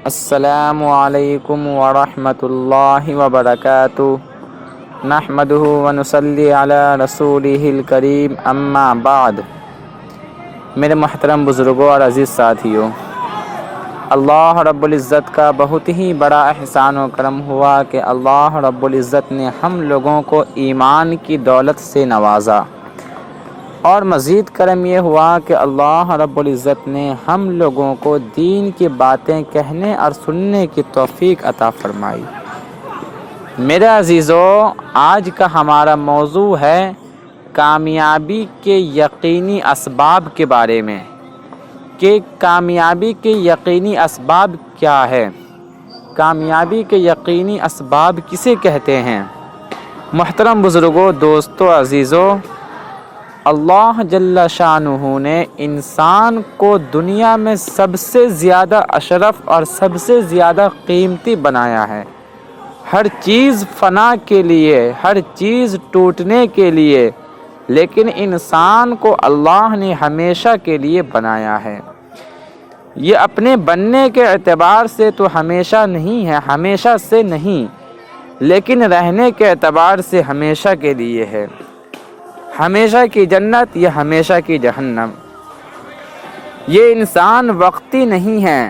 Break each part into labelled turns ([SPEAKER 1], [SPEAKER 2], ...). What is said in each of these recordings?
[SPEAKER 1] السلام علیکم ورحمۃ اللہ وبرکاتہ نحمده ونصلی علی رسولہ الکریم اما بعد۔ میرے محترم بزرگوں اور عزیز ساتھیوں، اللہ رب العزت کا بہت ہی بڑا احسان و کرم ہوا کہ اللہ رب العزت نے ہم لوگوں کو ایمان کی دولت سے نوازا، اور مزید کرم یہ ہوا کہ اللہ رب العزت نے ہم لوگوں کو دین کی باتیں کہنے اور سننے کی توفیق عطا فرمائی۔ میرے عزیزو، آج کا ہمارا موضوع ہے کامیابی کے یقینی اسباب کے بارے میں، کہ کامیابی کے یقینی اسباب کیا ہے، کامیابی کے یقینی اسباب کسے کہتے ہیں۔ محترم بزرگوں، دوستو، عزیزو، اللہ جل شانہ نے انسان کو دنیا میں سب سے زیادہ اشرف اور سب سے زیادہ قیمتی بنایا ہے۔ ہر چیز فنا کے لیے، ہر چیز ٹوٹنے کے لیے، لیکن انسان کو اللہ نے ہمیشہ کے لیے بنایا ہے۔ یہ اپنے بننے کے اعتبار سے تو ہمیشہ نہیں ہے، ہمیشہ سے نہیں، لیکن رہنے کے اعتبار سے ہمیشہ کے لیے ہے۔ ہمیشہ کی جنت یا ہمیشہ کی جہنم۔ یہ انسان وقتی نہیں ہے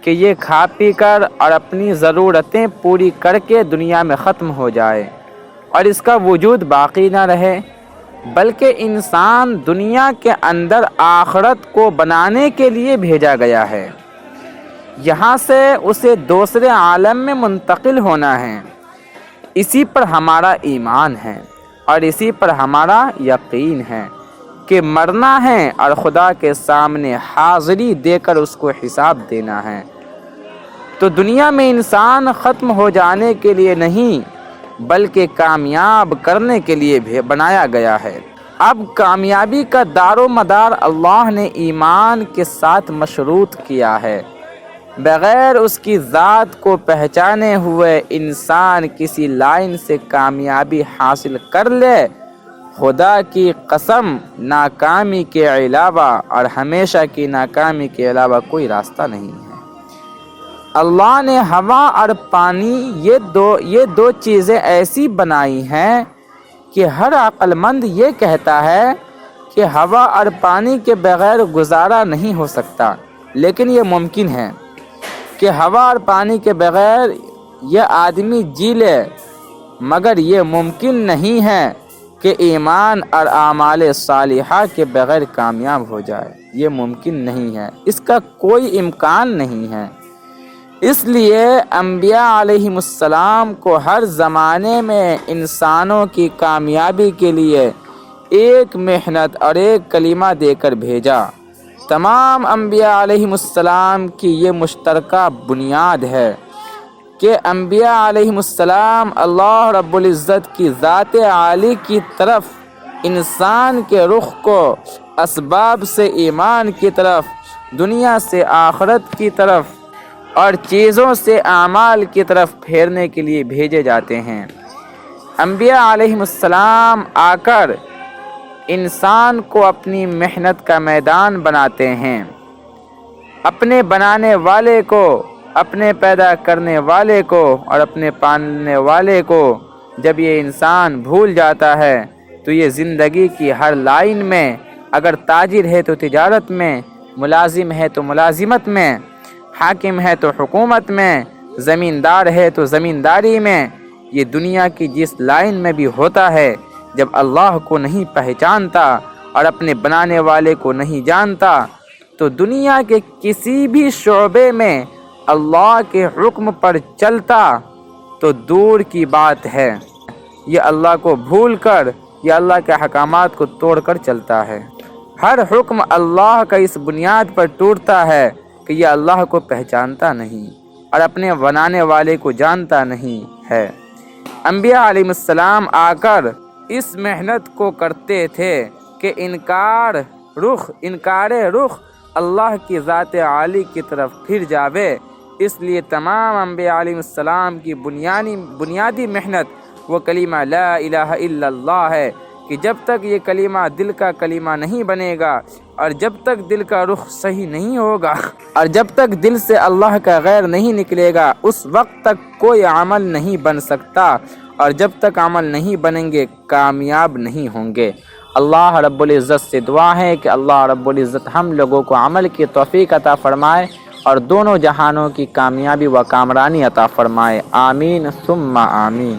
[SPEAKER 1] کہ یہ کھا پی کر اور اپنی ضرورتیں پوری کر کے دنیا میں ختم ہو جائے اور اس کا وجود باقی نہ رہے، بلکہ انسان دنیا کے اندر آخرت کو بنانے کے لیے بھیجا گیا ہے۔ یہاں سے اسے دوسرے عالم میں منتقل ہونا ہے۔ اسی پر ہمارا ایمان ہے اور اسی پر ہمارا یقین ہے کہ مرنا ہے اور خدا کے سامنے حاضری دے کر اس کو حساب دینا ہے۔ تو دنیا میں انسان ختم ہو جانے کے لیے نہیں، بلکہ کامیاب کرنے کے لیے بنایا گیا ہے۔ اب کامیابی کا دار و مدار اللہ نے ایمان کے ساتھ مشروط کیا ہے۔ بغیر اس کی ذات کو پہچانے ہوئے انسان کسی لائن سے کامیابی حاصل کر لے، خدا کی قسم ناکامی کے علاوہ اور ہمیشہ کی ناکامی کے علاوہ کوئی راستہ نہیں ہے۔ اللہ نے ہوا اور پانی یہ دو چیزیں ایسی بنائی ہیں کہ ہر عقل مند یہ کہتا ہے کہ ہوا اور پانی کے بغیر گزارا نہیں ہو سکتا، لیکن یہ ممکن ہے کہ ہوا اور پانی کے بغیر یہ آدمی جی لے، مگر یہ ممکن نہیں ہے کہ ایمان اور اعمال صالحہ کے بغیر کامیاب ہو جائے۔ یہ ممکن نہیں ہے، اس کا کوئی امکان نہیں ہے۔ اس لیے انبیاء علیہم السلام کو ہر زمانے میں انسانوں کی کامیابی کے لیے ایک محنت اور ایک کلمہ دے کر بھیجا۔ تمام انبیاء علیہم السلام کی یہ مشترکہ بنیاد ہے کہ انبیاء علیہم السلام اللہ رب العزت کی ذات عالی کی طرف انسان کے رخ کو اسباب سے ایمان کی طرف، دنیا سے آخرت کی طرف اور چیزوں سے اعمال کی طرف پھیرنے کے لیے بھیجے جاتے ہیں۔ انبیاء علیہم السلام آ کر انسان کو اپنی محنت کا میدان بناتے ہیں۔ اپنے بنانے والے کو، اپنے پیدا کرنے والے کو اور اپنے پالنے والے کو جب یہ انسان بھول جاتا ہے تو یہ زندگی کی ہر لائن میں، اگر تاجر ہے تو تجارت میں، ملازم ہے تو ملازمت میں، حاکم ہے تو حکومت میں، زمیندار ہے تو زمینداری میں، یہ دنیا کی جس لائن میں بھی ہوتا ہے، جب اللہ کو نہیں پہچانتا اور اپنے بنانے والے کو نہیں جانتا تو دنیا کے کسی بھی شعبے میں اللہ کے حکم پر چلتا تو دور کی بات ہے، یہ اللہ کو بھول کر یا اللہ کے احکامات کو توڑ کر چلتا ہے۔ ہر حکم اللہ کا اس بنیاد پر ٹوٹتا ہے کہ یہ اللہ کو پہچانتا نہیں اور اپنے بنانے والے کو جانتا نہیں ہے۔ انبیاء علیہ السلام آ کر اس محنت کو کرتے تھے کہ انکار رخ اللہ کی ذات عالی کی طرف پھر جاوے۔ اس لیے تمام انبیاء علیہ السلام کی بنیادی محنت وہ کلمہ لا الہ الا اللہ ہے کہ جب تک یہ کلمہ دل کا کلمہ نہیں بنے گا اور جب تک دل کا رخ صحیح نہیں ہوگا اور جب تک دل سے اللہ کا غیر نہیں نکلے گا اس وقت تک کوئی عمل نہیں بن سکتا، اور جب تک عمل نہیں بنیں گے کامیاب نہیں ہوں گے۔ اللہ رب العزت سے دعا ہے کہ اللہ رب العزت ہم لوگوں کو عمل کی توفیق عطا فرمائے اور دونوں جہانوں کی کامیابی و کامرانی عطا فرمائے، آمین ثم آمین۔